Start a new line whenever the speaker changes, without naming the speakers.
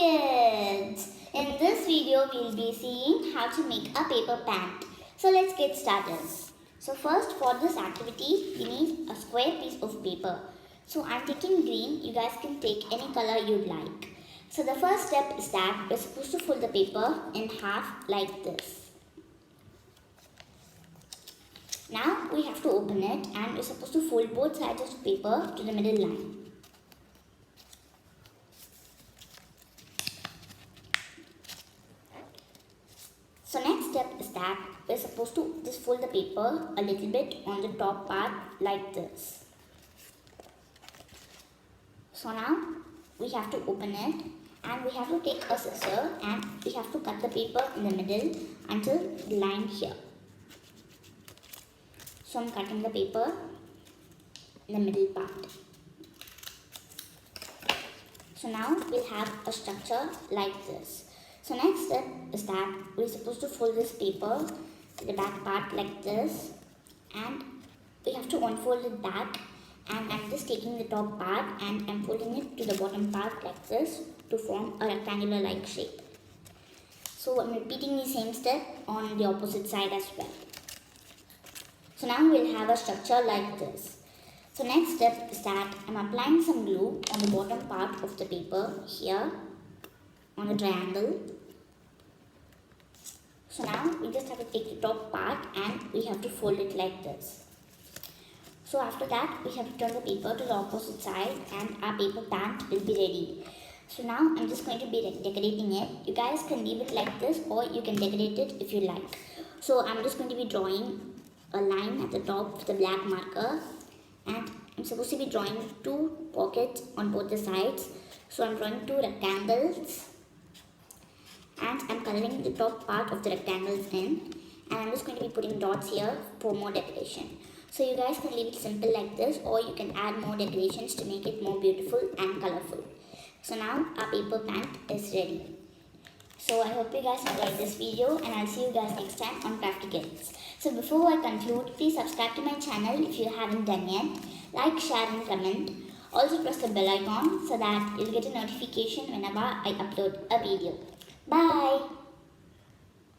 kids! In this video, we'll be seeing how to make a paper pant. So let's get started. So first, for this activity, we need a square piece of paper. So I'm taking green. You guys can take any color you'd like. So the first step is that we're supposed to fold the paper in half like this. Now we have to open it and we're supposed to fold both sides of the paper to the middle line. So next step is that we're supposed to just fold the paper a little bit on the top part like this. So now we have to open it and we have to take a scissor and we have to cut the paper in the middle until the line here. So I'm cutting the paper in the middle part. So now we'll have a structure like this. So next step is that we're supposed to fold this paper to the back part like this, and we have to unfold it back, and I'm just taking the top part and I'm folding it to the bottom part like this to form a rectangular like shape. So I'm repeating the same step on the opposite side as well. So now we'll have a structure like this. So next step is that I'm applying some glue on the bottom part of the paper here on a triangle. So now we just have to take the top part and we have to fold it like this. So after that we have to turn the paper to the opposite side and our paper pant will be ready. So now I'm just going to be decorating it. You guys can leave it like this or you can decorate it if you like. So I'm just going to be drawing a line at the top with the black marker, and I'm supposed to be drawing two pockets on both the sides. So I'm drawing two rectangles and I'm coloring the top part of the rectangles in, and I'm just going to be putting dots here for more decoration. So you guys can leave it simple like this or you can add more decorations to make it more beautiful and colorful. So now our paper pant is ready. So I hope you guys enjoyed this video and I'll see you guys next time on Crafty Kids. So before I conclude, please subscribe to my channel if you haven't done yet. Like, share and comment. Also press the bell icon so that you'll get a notification whenever I upload a video. Bye!